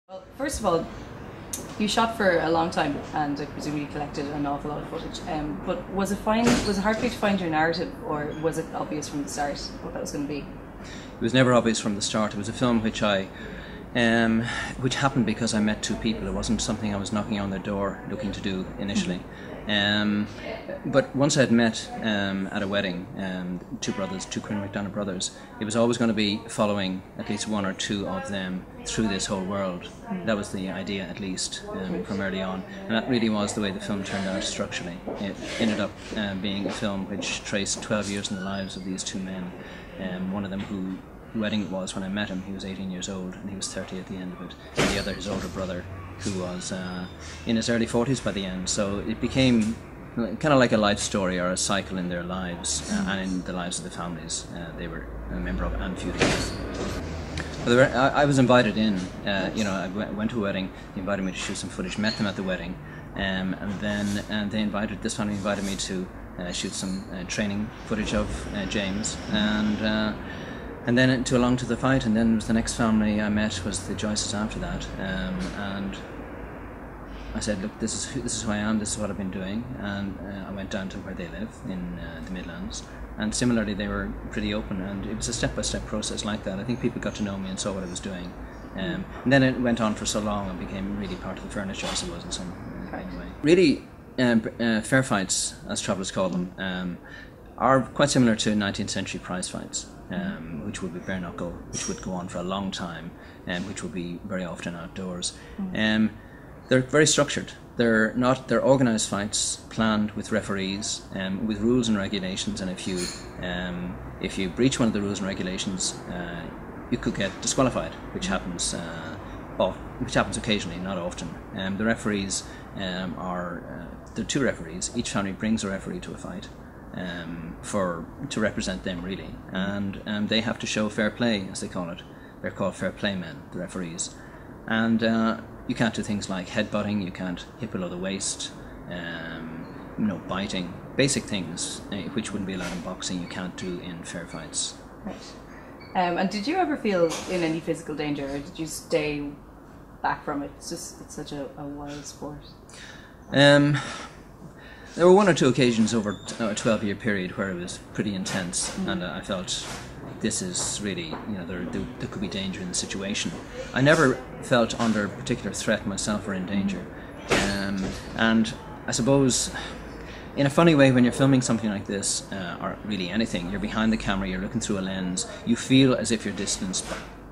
Well, first of all, you shot for a long time, and I presume you collected an awful lot of footage. But was it hard for you to find your narrative, or was it obvious from the start what that was going to be? It was never obvious from the start. It was a film which happened because I met two people. It wasn't something I was knocking on their door looking to do initially. But once I had met at a wedding, two Quinn McDonough brothers, it was always going to be following at least one or two of them through this whole world. That was the idea, at least, from early on. And that really was the way the film turned out structurally. It ended up being a film which traced 12 years in the lives of these two men. One of them who wedding it was when I met him, he was 18 years old and he was 30 at the end of it. And the other, his older brother, who was in his early 40s by the end. So it became kind of like a life story or a cycle in their lives and in the lives of the families they were a member of and feuding with. I was invited in, I went to a wedding, they invited me to shoot some footage, met them at the wedding, and then this family invited me to shoot some training footage of James, and then along to the fight, and then the next family I met was the Joyces after that, and I said, look, this is who I am, this is what I've been doing, and I went down to where they live in the Midlands, and similarly they were pretty open, and it was a step-by-step process like that. I think people got to know me and saw what I was doing, and then it went on for so long and became really part of the furniture, I suppose, in some way. Really, fair fights, as travellers call them, are quite similar to 19th century prize fights, which would be bare knuckle, which would go on for a long time, and which would be very often outdoors. They're very structured. They're organised fights, planned with referees, with rules and regulations. And if you breach one of the rules and regulations, you could get disqualified, which happens occasionally, not often. The referees there are two referees. Each family brings a referee to a fight to represent them, really, and they have to show fair play, as they call it. They're called fair play men, the referees, and you can't do things like headbutting, you can't hit below the waist, no biting, basic things which wouldn't be allowed in boxing, you can't do in fair fights. Right. And did you ever feel in any physical danger, or did you stay back from it? It's such a wild sport. There were one or two occasions over a 12-year period where it was pretty intense, and I felt this is really, there could be danger in the situation. I never felt under particular threat myself or in danger. And I suppose, in a funny way, when you're filming something like this, or really anything, you're behind the camera, you're looking through a lens, you feel as if you're distanced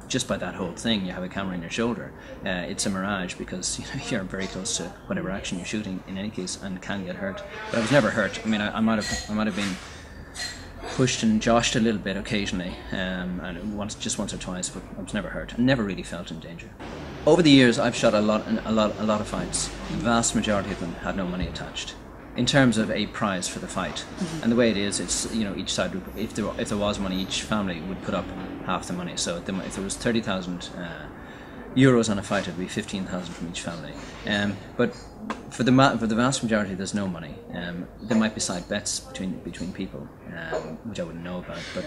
just by that whole thing. You have a camera on your shoulder. It's a mirage because you're very close to whatever action you're shooting in any case and can get hurt. But I was never hurt. I mean, I might have been pushed and joshed a little bit occasionally, and just once or twice, but I was never hurt. I never really felt in danger. Over the years, I've shot a lot of fights. The vast majority of them had no money attached in terms of a prize for the fight. And the way it is, it's each side would, if there was money, each family would put up half the money. So if there was 30,000 euros on a fight, it'd be 15,000 from each family. But for the vast majority, there's no money. There might be side bets between people, which I wouldn't know about. But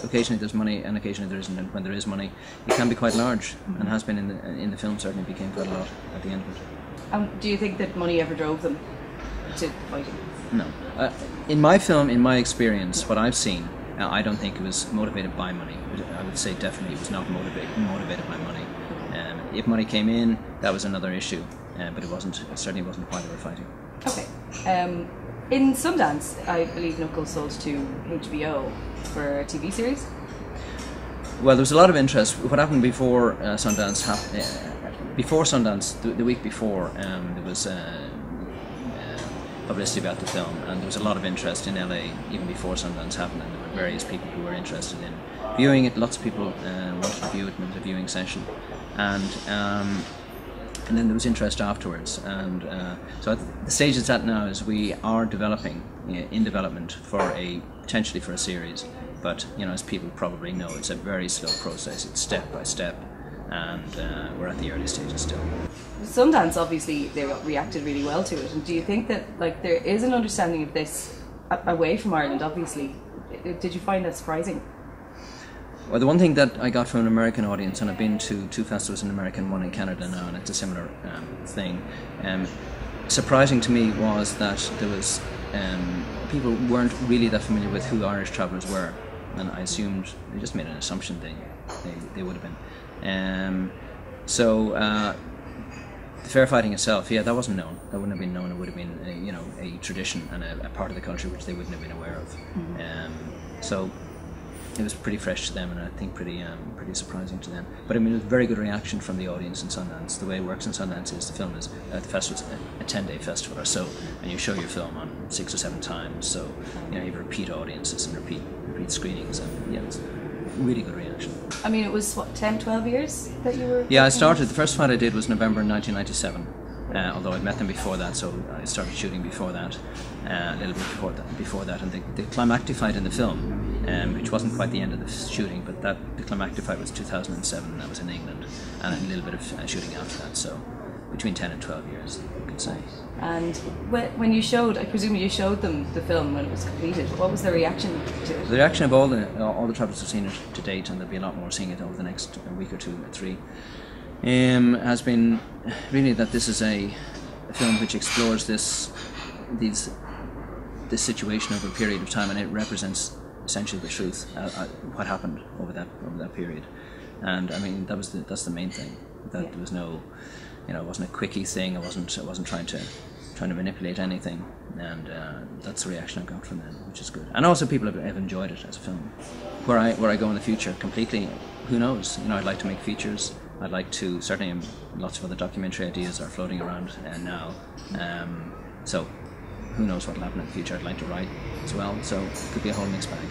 occasionally there's money, and occasionally there isn't. And when there is money, it can be quite large, and has been in the film. Certainly became quite a lot at the end of it. Do you think that money ever drove them to fighting? No. In my film, in my experience, what I've seen, I don't think it was motivated by money. I would say definitely it was not motivated by money. If money came in, that was another issue, but it certainly wasn't why they were fighting. Okay. In Sundance, I believe Knuckle sold to HBO for a TV series? Well, there was a lot of interest. What happened before Sundance, the week before, there was publicity about the film, and there was a lot of interest in LA even before Sundance happened, and there were various people who were interested in viewing it. Lots of people wanted to view it in the viewing session, and then there was interest afterwards, and so at the stage it's at now is we are developing, in development potentially for a series, but as people probably know, it's a very slow process. It's step by step, and we're at the early stages still. Sundance, obviously, they reacted really well to it. And do you think that there is an understanding of this away from Ireland? Obviously, did you find that surprising? Well, the one thing that I got from an American audience, and I've been to 2 festivals in America and 1 in Canada now, and it's a similar thing. Surprising to me was that there was people weren't really that familiar with who Irish travellers were, and I assumed they just made an assumption they would have been. The fair fighting itself, yeah, that wasn't known. That wouldn't have been known. It would have been a tradition and a part of the culture which they wouldn't have been aware of. So it was pretty fresh to them, and I think pretty surprising to them. But I mean, it was very good reaction from the audience in Sundance. The way it works in Sundance is the film is the festival's a 10-day festival or so, and you show your film on 6 or 7 times. So you have repeat audiences and repeat screenings, and yeah, it's really good reaction. I mean, it was what, 10, 12 years that you were? Yeah, I started. The first fight I did was November 1997. Although I'd met them before that, so I started shooting before that, a little bit before that, and the climactic fight in the film, which wasn't quite the end of the shooting, but the climactic fight was 2007, and that was in England, and a little bit of shooting after that, so between 10 and 12 years, you could say. And when you showed, I presume you showed them the film when it was completed, what was the reaction to it? The reaction of all the travellers have seen it to date, and there'll be a lot more seeing it over the next week or 2 or 3. Has been really that this is a film which explores this situation over a period of time, and it represents essentially the truth, what happened over that period. And I mean, that's the main thing. That there was no, it wasn't a quickie thing. I wasn't trying to manipulate anything, and that's the reaction I got from them, which is good. And also, people have enjoyed it as a film. Where I go in the future, completely, who knows? I'd like to make features. I'd like to, certainly lots of other documentary ideas are floating around now, so who knows what will happen in the future. I'd like to write as well, so it could be a whole mixed bag.